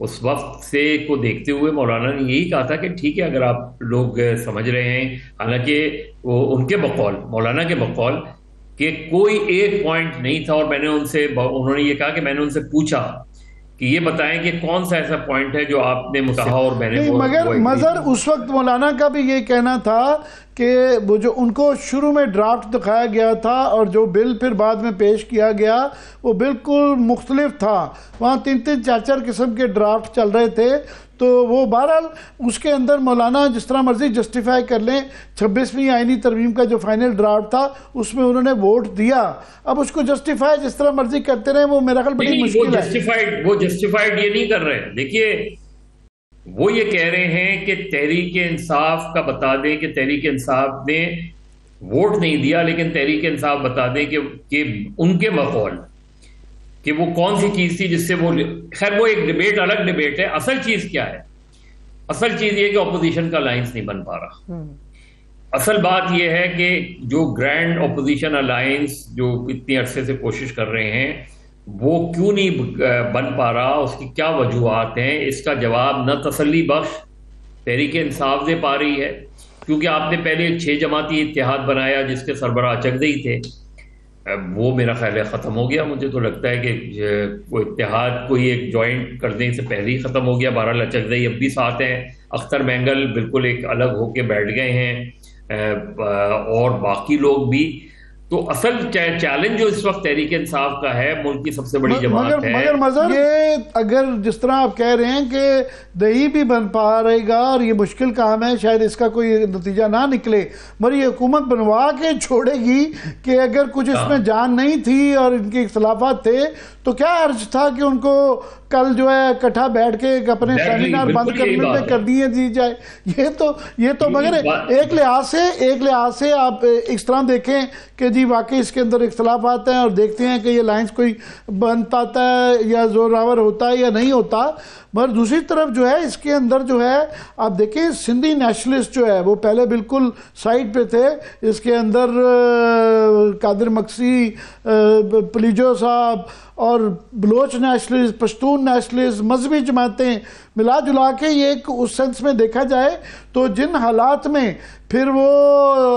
اس وقت سے کو دیکھتے ہوئے مولانا نے یہی کہا تھا کہ ٹھیک ہے اگر آپ لوگ سمجھ رہے ہیں، حالانکہ وہ ان کے بقول، مولانا کے بقول، کہ کوئی ایک پوائنٹ نہیں تھا، اور میں نے انہوں نے یہ کہا کہ میں نے ان سے پوچھا کہ یہ بتائیں کہ کون سا ایسا پوائنٹ ہے جو آپ نے کہا اور میں نے مگر مظہر اس وقت مولانا کا بھی یہ کہنا تھا کہ وہ جو ان کو شروع میں ڈرافٹ دکھایا گیا تھا اور جو بل پھر بعد میں پیش کیا گیا وہ بالکل مختلف تھا، وہاں 3 قسم کے ڈرافٹ چل رہے تھے، تو وہ بہرحال اس کے اندر مولانا جس طرح مرضی جسٹیفائی کر لیں، 26ویں آئینی ترمیم کا جو فائنل ڈرافٹ تھا اس میں انہوں نے ووٹ دیا، اب اس کو جسٹیفائی جس طرح مرضی کرتے رہے، وہ میرا خیال بڑی مشکل ہے۔ وہ جسٹیفائیڈ یہ نہیں کر رہے، دیکھیے وہ یہ کہہ رہے ہیں کہ تحریک انصاف کا بتا دیں کہ تحریک انصاف نے ووٹ نہیں دیا، لیکن تحریک انصاف بتا دیں کہ ان کے بقول کہ وہ کون سی چیز تھی جس سے وہ، خیر وہ ایک ڈیبیٹ، الگ ڈیبیٹ ہے۔ اصل چیز کیا ہے؟ اصل چیز یہ کہ اپوزیشن کا الائنس نہیں بن پا رہا۔ اصل بات یہ ہے کہ جو گرینڈ اپوزیشن الائنس جو اتنی عرصے سے کوشش کر رہے ہیں وہ کیوں نہیں بن پا رہا، اس کی کیا وجوہات ہیں؟ اس کا جواب نہ تسلی بخش تحریک انصاف دے پا رہی ہے، کیونکہ آپ نے پہلے ایک 6 جماعتی اتحاد بنایا جس کے سربراہ چغدئی تھے، وہ میرا خیال ہے ختم ہو گیا۔ مجھے تو لگتا ہے کہ وہ اتحاد کوئی ایک جوائنٹ کرنے سے پہلے ہی ختم ہو گیا۔ بہرحال چغدئی اب بھی ساتھ ہیں، اختر مینگل بالکل ایک الگ ہو کے بیٹھ گئے ہیں، اور باقی لوگ بھی۔ تو اصل چیلنج جو اس وقت تحریک انصاف کا ہے، ملک کی سب سے بڑی جماعت ہے، مگر مظہر یہ اگر جس طرح آپ کہہ رہے ہیں کہ دہی بھی بن پا رہے گا اور یہ مشکل کام ہے، شاید اس کا کوئی نتیجہ نہ نکلے، مگر یہ حکومت بنوا کے چھوڑے گی کہ اگر کچھ اس میں جان نہیں تھی اور ان کے اختلافات تھے تو کیا عرض تھا کہ ان کو کل جو ہے اکٹھا بیٹھ کے اپنے سیمینار بند کرنے پہ کر دی جائے۔ یہ تو مگر ایک لحاظ سے آپ اس طرح دیکھیں کہ جی واقعی اس کے اندر اختلافات ہیں اور دیکھتے ہیں کہ یہ لائنز کوئی بن پاتا ہے یا زوراور ہوتا ہے یا نہیں ہوتا، مگر دوسری طرف جو ہے اس کے اندر جو ہے آپ دیکھیں سندھی نیشنلسٹ جو ہے وہ پہلے بالکل سائٹ پہ تھے، اس کے اندر قادر مکسی، پلیجو صاحب اور بلوچ نیشنلسٹ، پشتون نیشنلسٹ، مذہبی جماعتیں ملا جلا کے یہ ایک اس سینس میں دیکھا جائے تو جن حالات میں پھر وہ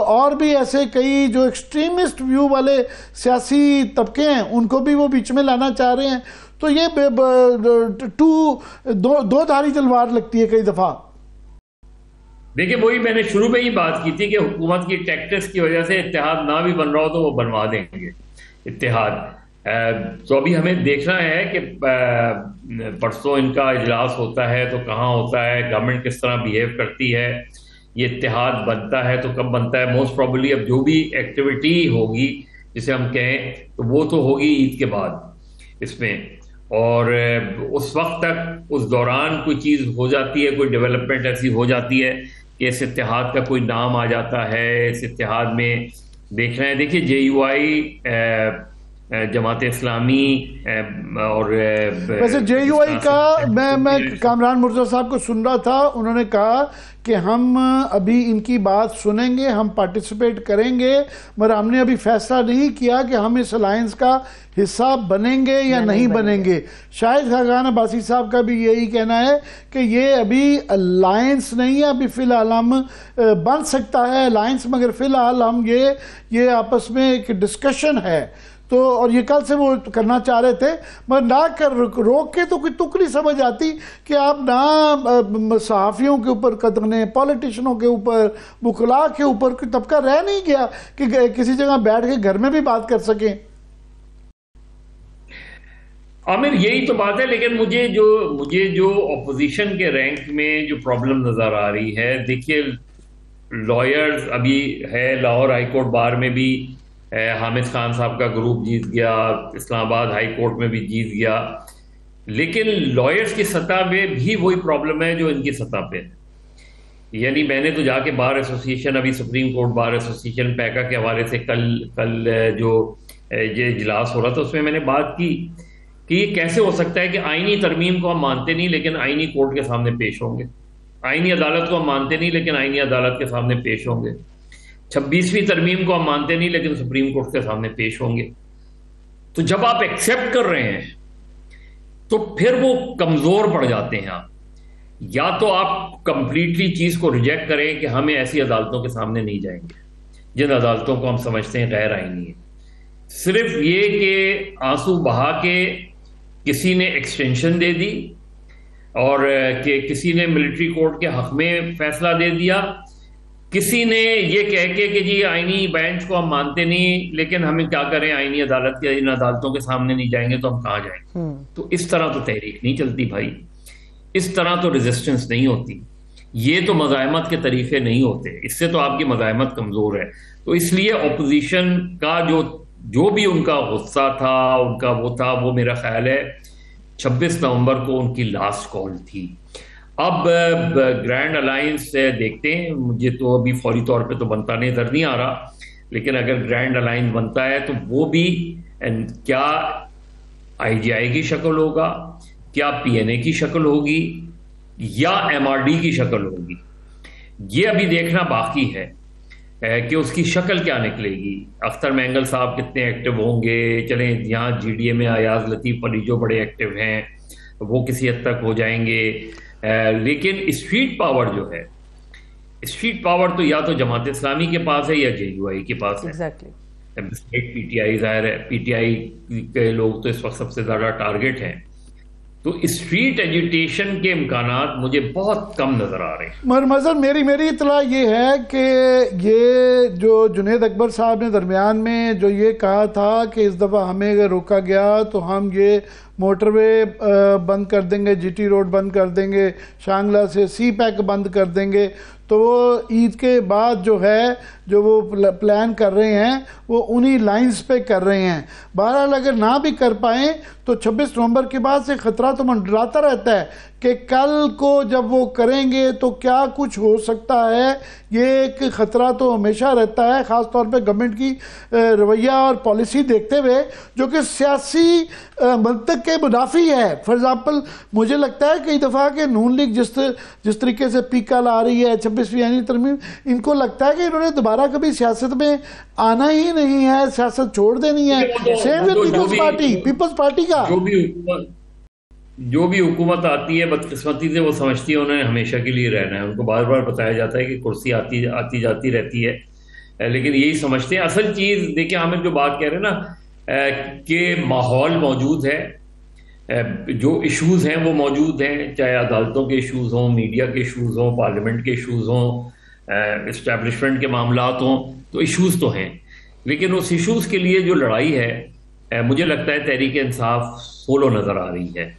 اور بھی ایسے کئی جو ایکسٹریمسٹ ویو والے سیاسی طبقے ہیں ان کو بھی وہ بیچ میں لانا چاہ رہے ہیں، تو یہ دو دھاری تلوار لگتی ہے کئی دفعہ۔ دیکھیں وہی میں نے شروع میں ہی بات کی تھی کہ حکومت کی ٹیکٹکس کی وجہ سے اتحاد نہ بھی بن رہا ہو تو وہ بنوا دیں گے اتحاد۔ تو ابھی ہمیں دیکھنا ہے کہ پرسوں ان کا اجلاس ہوتا ہے تو کہاں ہوتا ہے، گورنمنٹ کس طرح بیہیو کرتی ہے، یہ اتحاد بنتا ہے تو کب بنتا ہے۔ موسٹ پروبیبلی اب جو بھی ایکٹیویٹی ہوگی جسے ہم کہیں تو وہ تو ہوگی عید کے بعد اس میں، اور اس وقت تک اس دوران کوئی چیز ہو جاتی ہے، کوئی ڈیولپمنٹ ایسی ہو جاتی ہے کہ اس اتحاد کا کوئی نام آ جاتا ہے۔ اس اتحاد میں دیکھ رہے ہیں، دیکھیے JUI جماعت اسلامی اور ویسے JUI کا میں کامران مرزا صاحب کو سن رہا تھا، انہوں نے کہا کہ ہم ابھی ان کی بات سنیں گے، ہم پارٹیسپیٹ کریں گے، مگر ہم نے ابھی فیصلہ نہیں کیا کہ ہم اس الائنس کا حصہ بنیں گے یا نہیں بنیں گے۔ شاہد خاقان عباسی صاحب کا بھی یہی کہنا ہے کہ یہ ابھی الائنس نہیں ہے، ابھی فی الحال ہم بن سکتا ہے الائنس، مگر فی الحال ہم یہ آپس میں ایک ڈسکشن ہے تو، اور یہ کل سے وہ کرنا چاہ رہے تھے، مگر نہ کر روک کے تو کوئی تک نہیں سمجھ آتی کہ آپ نہ صحافیوں کے اوپر قدغنیں، پولیٹیشنوں کے اوپر، وکلاء کے اوپر کوئی طبقہ رہ نہیں گیا کہ کسی جگہ بیٹھ کے گھر میں بھی بات کر سکیں۔ عامر یہی تو بات ہے، لیکن مجھے جو اپوزیشن کے رینک میں جو پرابلم نظر آ رہی ہے، دیکھیے لائرز ابھی ہے، لاہور ہائی کورٹ بار میں بھی حامد خان صاحب کا گروپ جیت گیا، اسلام آباد ہائی کورٹ میں بھی جیت گیا، لیکن لائرز کی سطح میں بھی وہی پرابلم ہے جو ان کی سطح پہ، یعنی میں نے تو جا کے بار ایسوسیشن، ابھی سپریم کورٹ بار ایسوسیشن پیکا کے حوالے سے کل جو یہ اجلاس ہو رہا تھا اس میں میں نے بات کی کہ یہ کیسے ہو سکتا ہے کہ آئینی ترمیم کو ہم مانتے نہیں لیکن آئینی کورٹ کے سامنے پیش ہوں گے، آئینی عدالت کو ہم مانتے نہیں لیکن آئینی عدالت کے سامنے پیش ہوں گے، 26ویں ترمیم کو ہم مانتے نہیں لیکن سپریم کورٹ کے سامنے پیش ہوں گے۔ تو جب آپ ایکسیپٹ کر رہے ہیں تو پھر وہ کمزور پڑ جاتے ہیں، آپ یا تو آپ کمپلیٹلی چیز کو ریجیکٹ کریں کہ ہمیں ایسی عدالتوں کے سامنے نہیں جائیں گے جن عدالتوں کو ہم سمجھتے ہیں غیر آئینی ہے، صرف یہ کہ آنسو بہا کے کسی نے ایکسٹینشن دے دی اور کہ کسی نے ملٹری کورٹ کے حق میں فیصلہ دے دیا، کسی نے یہ کہہ کے کہ جی آئینی بینچ کو ہم مانتے نہیں لیکن ہمیں کیا کریں، آئینی عدالت کے ان عدالتوں کے سامنے نہیں جائیں گے تو ہم کہاں جائیں گے۔ تو اس طرح تو تحریک نہیں چلتی بھائی، اس طرح تو ریزسٹنس نہیں ہوتی، یہ تو مزاحمت کے طریقے نہیں ہوتے، اس سے تو آپ کی مزاحمت کمزور ہے۔ تو اس لیے اپوزیشن کا جو بھی ان کا غصہ تھا، ان کا وہ تھا، وہ میرا خیال ہے 26 نومبر کو ان کی لاسٹ کال تھی۔ اب گرینڈ الائنس دیکھتے ہیں، مجھے تو ابھی فوری طور پہ تو بنتا نظر نہیں آ رہا، لیکن اگر گرینڈ الائنس بنتا ہے تو وہ بھی کیا IGI کی شکل ہوگا، کیا PNA کی شکل ہوگی یا MRD کی شکل ہوگی، یہ ابھی دیکھنا باقی ہے کہ اس کی شکل کیا نکلے گی۔ اختر مینگل صاحب کتنے ایکٹیو ہوں گے، چلیں یہاں GDA میں ایاز لطیف علی جو بڑے ایکٹیو ہیں وہ کسی حد تک ہو جائیں گے، لیکن اسٹریٹ پاور جو ہے، اسٹریٹ پاور تو یا تو جماعت اسلامی کے پاس ہے یا JUI کے پاس ہے، PTI ظاہر ہے، PTI کے لوگ تو اس وقت سب سے زیادہ ٹارگٹ ہیں، تو اسٹریٹ ایجیٹیشن کے امکانات مجھے بہت کم نظر آ رہے ہیں۔ مظہر میری اطلاع یہ ہے کہ یہ جو جنید اکبر صاحب نے درمیان میں جو یہ کہا تھا کہ اس دفعہ ہمیں اگر روکا گیا تو ہم یہ موٹر وے بند کر دیں گے، GT روڈ بند کر دیں گے، شانگلہ سے سی پیک بند کر دیں گے، تو وہ عید کے بعد جو ہے جو وہ پلان کر رہے ہیں وہ انہی لائنز پہ کر رہے ہیں۔ بہرحال اگر نہ بھی کر پائیں تو 26 نومبر کے بعد سے خطرہ تو منڈراتا رہتا ہے کہ کل کو جب وہ کریں گے تو کیا کچھ ہو سکتا ہے. یہ ایک خطرہ تو ہمیشہ رہتا ہے، خاص طور پہ گورنمنٹ کی رویہ اور پالیسی دیکھتے ہوئے جو کہ سیاسی منطق کے منافی ہے. فار ایگزامپل مجھے لگتا ہے کئی دفعہ کہ نون لیگ جس طریقے سے پیکا لا رہی ہے 26ویں آئینی ترمیم، ان کو لگتا ہے کہ انہوں نے دوبارہ کبھی سیاست میں آنا ہی نہیں ہے، سیاست چھوڑ دینی ہے. سیم وتھ پیپلز پارٹی کا جو بھی حکومت آتی ہے بدقسمتی سے وہ سمجھتی ہے انہوں نے ہمیشہ کے لیے رہنا ہے. ان کو بار بار بتایا جاتا ہے کہ کرسی آتی جاتی رہتی ہے، لیکن یہی سمجھتے ہیں. اصل چیز دیکھیں عامر جو بات کہہ رہے ہیں نا کہ ماحول موجود ہے، جو ایشوز ہیں وہ موجود ہیں، چاہے عدالتوں کے ایشوز ہوں، میڈیا کے ایشوز ہوں، پارلیمنٹ کے ایشوز ہوں، اسٹیبلشمنٹ کے معاملات ہوں، تو ایشوز تو ہیں. لیکن اس ایشوز کے لیے جو لڑائی ہے مجھے لگتا ہے تحریک انصاف سولو نظر آ رہی ہے.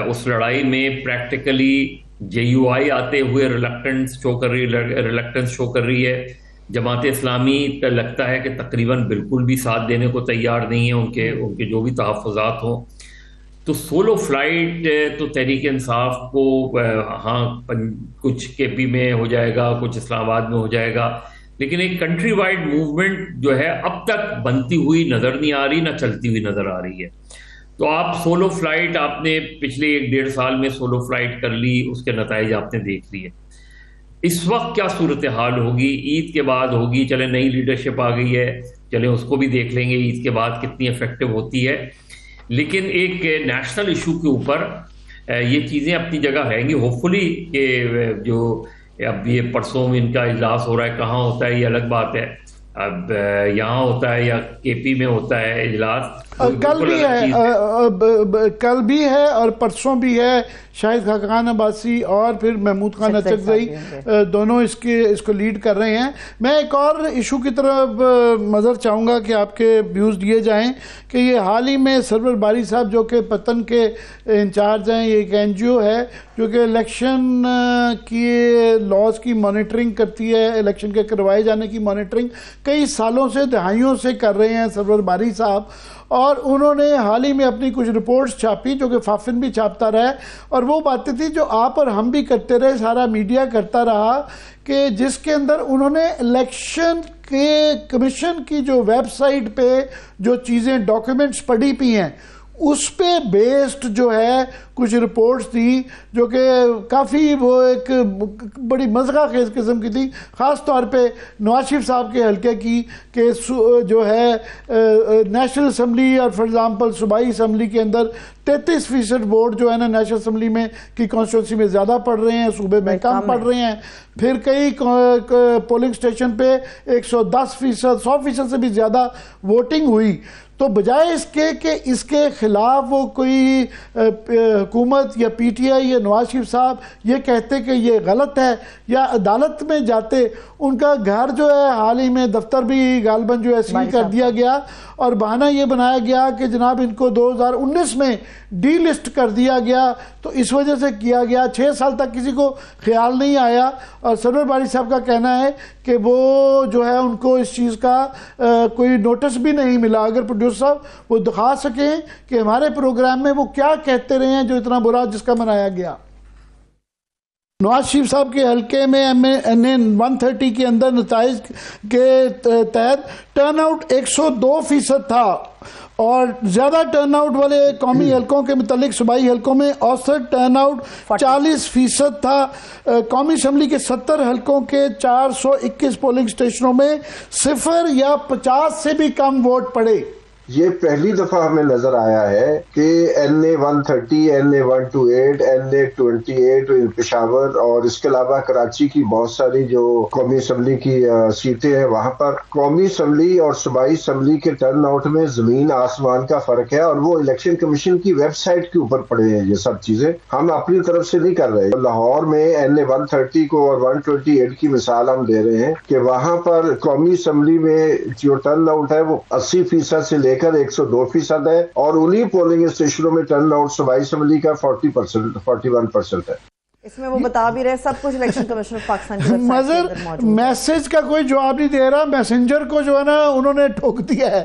اس لڑائی میں پریکٹیکلی جے یو آئی آتے ہوئے ریلکٹنس شو کر رہی ہے. جماعت اسلامی لگتا ہے کہ تقریباً بالکل بھی ساتھ دینے کو تیار نہیں ہے ان کے جو بھی تحفظات ہوں. تو سولو فلائٹ تو تحریک انصاف کو ہاں کچھ کے پی میں ہو جائے گا، کچھ اسلام آباد میں ہو جائے گا، لیکن ایک کنٹری وائڈ موومنٹ جو ہے اب تک بنتی ہوئی نظر نہیں آ رہی، نہ چلتی ہوئی نظر آ رہی ہے. تو آپ سولو فلائٹ آپ نے پچھلے 1-1.5 سال میں سولو فلائٹ کر لی، اس کے نتائج آپ نے دیکھ لیے. اس وقت کیا صورتحال ہوگی؟ عید کے بعد ہوگی، چلے نئی لیڈرشپ آ گئی ہے، چلے اس کو بھی دیکھ لیں گے عید کے بعد کتنی افیکٹو ہوتی ہے. لیکن ایک نیشنل ایشو کے اوپر یہ چیزیں اپنی جگہ رہیں گی. ہوپ فلی کہ جو اب یہ پرسوں میں ان کا اجلاس ہو رہا ہے، کہاں ہوتا ہے یہ الگ بات ہے، اب یہاں ہوتا ہے یا کے پی میں ہوتا ہے اجلاس. کل بھی ہے اور پرسوں بھی ہے. شاہد خاقان عباسی اور پھر محمود خان اچکزئی دونوں اس کو لیڈ کر رہے ہیں. میں ایک اور ایشو کی طرف نظر چاہوں گا کہ آپ کے ویوز دیے جائیں کہ یہ حال ہی میں سرور باری صاحب جو کہ پتن کے انچارج ہیں، یہ ایک این جی او ہے جو کہ الیکشن کی لاز کی مانیٹرنگ کرتی ہے، الیکشن کے کروائے جانے کی مانیٹرنگ کئی سالوں سے دہائیوں سے کر رہے ہیں سرور باری صاحب. اور انہوں نے حال ہی میں اپنی کچھ رپورٹس چھاپی جو کہ فافن بھی چھاپتا رہا، اور وہ باتیں تھی جو آپ اور ہم بھی کرتے رہے، سارا میڈیا کرتا رہا، کہ جس کے اندر انہوں نے الیکشن کے کمیشن کی جو ویب سائٹ پہ جو چیزیں ڈاکیومنٹس پڑھی پی ہیں اس پہ بیسڈ جو ہے کچھ رپورٹس تھی جو کہ کافی وہ ایک بڑی مضحکہ خیز قسم کی تھی، خاص طور پہ نواز شریف صاحب کے حلقے کی، کہ جو ہے نیشنل اسمبلی اور فار ایگزامپل صوبائی اسمبلی کے اندر 33% ووٹ جو ہے نا نیشنل اسمبلی میں کی کانسٹیٹوینسی میں زیادہ پڑ رہے ہیں، صوبے میں کم پڑ رہے ہیں. پھر کئی پولنگ سٹیشن پہ 110%، 100% سے بھی زیادہ ووٹنگ ہوئی. تو بجائے اس کے کہ اس کے خلاف وہ کوئی حکومت یا پی ٹی آئی یا نواز شریف صاحب یہ کہتے کہ یہ غلط ہے یا عدالت میں جاتے، ان کا گھر جو ہے حال ہی میں دفتر بھی غالباً جو ہے سیل کر دیا گیا، اور بہانہ یہ بنایا گیا کہ جناب ان کو 2019 میں ڈی لسٹ کر دیا گیا. تو اس وجہ سے کیا گیا، 6 سال تک کسی کو خیال نہیں آیا. اور سرور باری صاحب کا کہنا ہے کہ وہ جو ہے ان کو اس چیز کا کوئی نوٹس بھی نہیں ملا. اگر پروڈیوسر صاحب وہ دکھا سکیں کہ ہمارے پروگرام میں وہ کیا کہتے رہے ہیں جو اتنا برا جس کا منایا گیا. نواز شریف صاحب کے حلقے میں این اے 130 کے اندر نتائج کے تحت ٹرن آؤٹ 102% تھا، اور زیادہ ٹرن آؤٹ والے قومی حلقوں کے متعلق صوبائی حلقوں میں اوسط ٹرن آؤٹ 40% تھا. قومی اسمبلی کے 70 حلقوں کے 421 پولنگ اسٹیشنوں میں 0 یا 50 سے بھی کم ووٹ پڑے. یہ پہلی دفعہ ہمیں نظر آیا ہے کہ این اے 130، این اے 128، این اے 28 پشاور اور اس کے علاوہ کراچی کی بہت ساری جو قومی اسمبلی کی سیٹیں ہیں وہاں پر قومی اسمبلی اور صوبائی اسمبلی کے ٹرن آؤٹ میں زمین آسمان کا فرق ہے، اور وہ الیکشن کمیشن کی ویب سائٹ کے اوپر پڑے ہیں. یہ سب چیزیں ہم اپنی طرف سے نہیں کر رہے. لاہور میں این اے 130 کو اور 128 کی مثال ہم دے رہے ہیں کہ وہاں پر قومی اسمبلی میں جو ٹرن آؤٹ ہے وہ 80% سے لے 102% ہے، اور انہی پولنگ اسٹیشنوں میں ٹرن آؤٹ صوبائی اسمبلی کا 41% ہے. اس میں وہ بتا بھی رہے سب کچھ الیکشن کمیشن آف پاکستان کی مگر میسج کا کوئی جواب نہیں دے رہا. میسنجر کو جو ہے نا انہوں نے ٹھوک دیا ہے.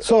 100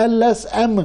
LSM,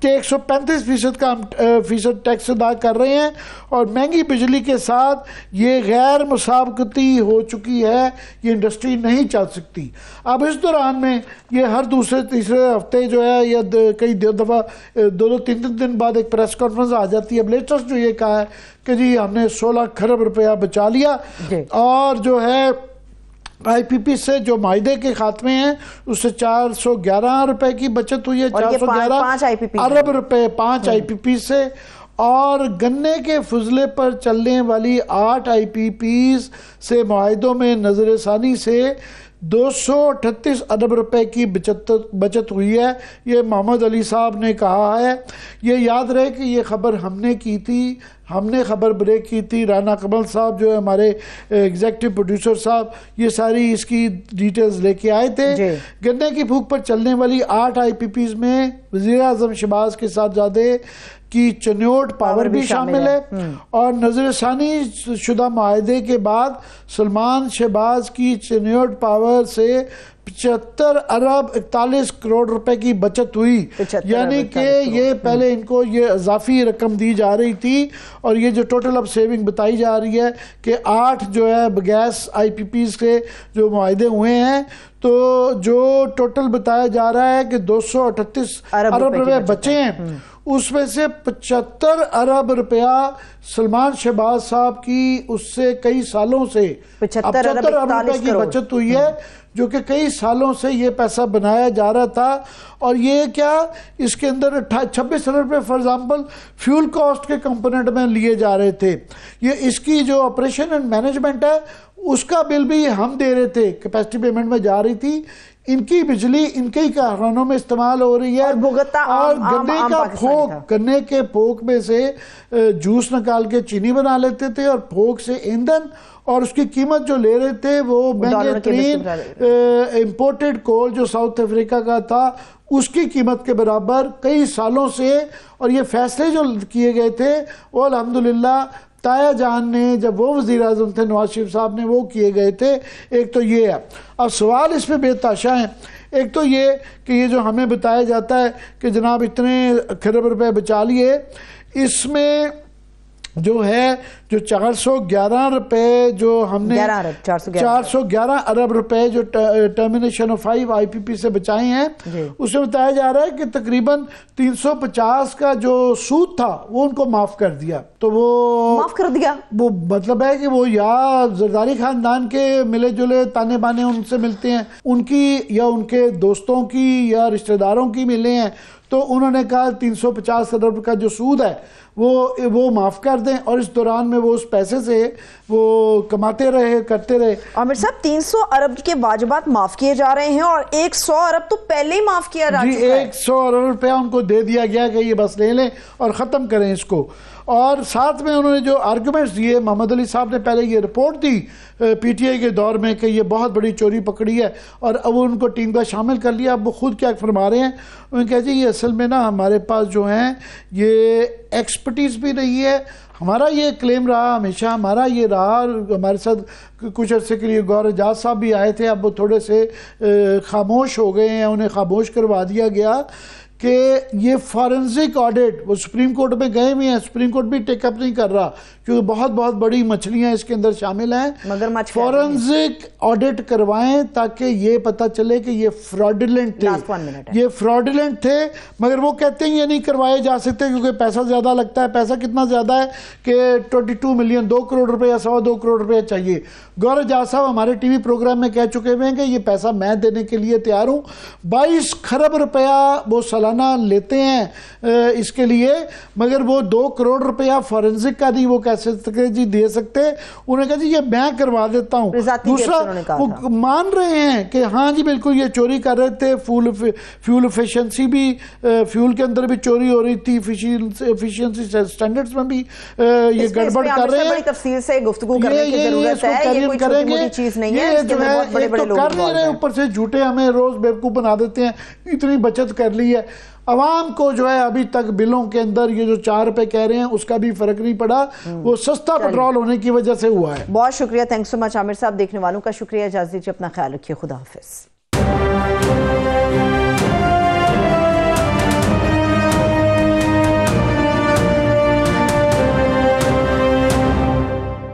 کہ 135% کا فیصد ٹیکس ادا کر رہے ہیں اور مہنگی بجلی کے ساتھ یہ غیر مسابقتی ہو چکی ہے, یہ انڈسٹری نہیں چل سکتی. اب اس دوران میں یہ ہر دوسرے تیسرے ہفتے جو ہے یا کئی دفعہ 2-3 دن بعد ایک پریس کانفرنس آ جاتی ہے. اب لیٹسٹ جو یہ کہا ہے کہ جی ہم نے 16 کھرب روپیہ بچا لیا اور جو ہے آئی پی پی سے جو معاہدے کے خاتمے ہیں اس سے 411 روپے کی بچت ہوئی ہے, 411 ارب روپے 5 آئی پی پی سے, اور گنے کے فضلے پر چلنے والی 8 آئی پی پیز سے معاہدوں میں نظر ثانی سے 238 ارب روپے کی بچت ہوئی ہے. یہ محمد علی صاحب نے کہا ہے. یہ یاد رہے کہ یہ خبر ہم نے کی تھی, ہم نے خبر بریک کی تھی. رانا کمل صاحب جو ہے ہمارے ایگزیکٹو پروڈیوسر صاحب, یہ ساری اس کی ڈیٹیلز لے کے آئے تھے. گنے کی پھوک پر چلنے والی 8 آئی پی پیز میں وزیر اعظم شہباز کے صاحبزادے کی چنیوٹ پاور بھی شامل ہے, اور نظر ثانی شدہ معاہدے کے بعد سلمان شہباز کی چنیوٹ پاور سے 75 ارب 41 کروڑ روپے کی بچت ہوئی. یعنی کہ یہ پہلے ان کو یہ اضافی رقم دی جا رہی تھی, اور یہ جو ٹوٹل اب سیونگ بتائی جا رہی ہے کہ 8 جو ہے گیس آئی پی پیز کے جو معاہدے ہوئے ہیں, تو جو ٹوٹل بتایا جا رہا ہے کہ 238 ارب روپے بچے ہیں, اس میں سے 75 ارب روپیہ سلمان شہباز صاحب کی اس سے کئی سالوں سے 75 ارب روپے کی بچت ہوئی ہے, جو کہ کئی سالوں سے یہ پیسہ بنایا جا رہا تھا. اور یہ کیا اس کے اندر 26 ارب روپے فار ایگزامپل فیول کاسٹ کے کمپوننٹ میں لیے جا رہے تھے. یہ اس کی جو آپریشن اینڈ مینجمنٹ ہے اس کا بل بھی ہم دے رہے تھے, کیپیسٹی پیمنٹ میں جا رہی تھی. ان کی بجلی ان کے ہی کارخانوں میں استعمال ہو رہی ہے, اور گنے کے پھوک میں سے جوس نکال کے چینی بنا لیتے تھے, اور پھوک سے ایندھن, اور اس کی قیمت جو لے رہے تھے وہ مہنگے ترین امپورٹڈ کول جو ساؤتھ افریقہ کا تھا اس کی قیمت کے برابر کئی سالوں سے. اور یہ فیصلے جو کیے گئے تھے وہ الحمدللہ تایا جان نے, جب وہ وزیر اعظم تھے نواز شریف صاحب نے, وہ کیے گئے تھے. ایک تو یہ ہے. اب سوال اس پہ بے تحاشا ہیں. ایک تو یہ کہ یہ جو ہمیں بتایا جاتا ہے کہ جناب اتنے کھرب روپے بچا لیے, اس میں جو ہے جو 411 روپے جو ہم نے 411 ارب روپے جو ٹرمینیشن آف 5 آئی پی پی سے بچائے ہیں, اس میں بتایا جا رہا ہے کہ تقریباً 350 کا جو سود تھا وہ ان کو معاف کر دیا. تو وہ معاف کر دیا, وہ مطلب ہے کہ وہ یا زرداری خاندان کے ملے جلے تانے بانے ان سے ملتے ہیں, ان کی یا ان کے دوستوں کی یا رشتہ داروں کی ملے ہیں, تو انہوں نے کہا 350 ارب کا جو سود ہے وہ معاف کر دیں, اور اس دوران میں وہ اس پیسے سے وہ کماتے رہے, کرتے رہے. عامر صاحب 300 ارب کے واجبات معاف کیے جا رہے ہیں, اور 100 ارب تو پہلے ہی معاف کیا جا چکا ہے. 100 ارب روپیہ ان کو دے دیا گیا کہ یہ بس لے لیں اور ختم کریں اس کو. اور ساتھ میں انہوں نے جو آرگومنٹس دیے, محمد علی صاحب نے پہلے یہ report the P T I کے دور میں کہ یہ بہت بڑی چوری پکڑی ہے, اور اب ان کو ٹیم کا شامل کر لیا. اب وہ خود کیا فرما رہے ہیں, انہوں نے کہا جی یہ اصل میں نا ہمارے پاس جو ہیں یہ ایکسپرٹیز بھی نہیں ہے. ہمارا یہ کلیم رہا ہمیشہ, ہمارا یہ رہا. ہمارے ساتھ کچھ عرصے کے لیے گور اعجاز صاحب بھی آئے تھے, اب وہ تھوڑے سے خاموش ہو گئے ہیں, انہیں خاموش کروا دیا گیا کہ یہ فارنزک آڈٹ, وہ سپریم کورٹ میں گئے ہوئے ہیں, سپریم کورٹ بھی ٹیک اپ نہیں کر رہا کیونکہ بہت بہت بڑی مچھلیاں اس کے اندر شامل ہیں. فارنزک آڈٹ کروائیں تاکہ یہ پتہ چلے کہ یہ فراڈولنٹ تھے, یہ فراڈولنٹ تھے. مگر وہ کہتے ہیں یہ نہیں کروائے جا سکتے کیونکہ پیسہ زیادہ لگتا ہے. پیسہ کتنا زیادہ ہے کہ 22 ملین 2 کروڑ روپے یا 2.25 کروڑ روپے چاہیے. گور اعجاز صاحب ہمارے ٹی وی پروگرام میں کہہ چکے ہوئے ہیں کہ یہ پیسہ میں دینے کے لیے تیار ہوں. 22 کھرب روپیہ وہ سالانہ لیتے ہیں اس کے لیے, مگر وہ 2 کروڑ روپیہ فورنزک کا نہیں وہ کیسے جی دے سکتے. انہوں نے کہا جی یہ میں کروا دیتا ہوں. دوسرا وہ مان رہے ہیں کہ ہاں جی بالکل یہ چوری کر رہے تھے, فیول ایفیشنسی بھی, فیول کے اندر بھی چوری ہو رہی تھی, ایفیشنسی سٹینڈرڈز میں بھی یہ گڑبڑ کر رہے ہیں. بڑی تفصیل سے گفتگو کرنے کی ضرورت ہے, یہ کوئی چھوٹی موٹی چیز نہیں ہے, اس کے اندر بہت بڑے بڑے لوگ کر نہیں رہے, اوپر سے جھوٹے ہمیں روز بیوقوف بنا دیتے ہیں. اتنی بچت کر لی ہے. عوام کو جو ہے ابھی تک بلوں کے اندر یہ جو 4 روپے کہہ رہے ہیں اس کا بھی فرق نہیں پڑا, وہ سستا پیٹرول ہونے کی وجہ سے ہوا ہے. بہت شکریہ, تھینکس سو مچ عامر صاحب. دیکھنے والوں کا شکریہ, اجازت دیجیے, اپنا خیال رکھیے, خدا حافظ.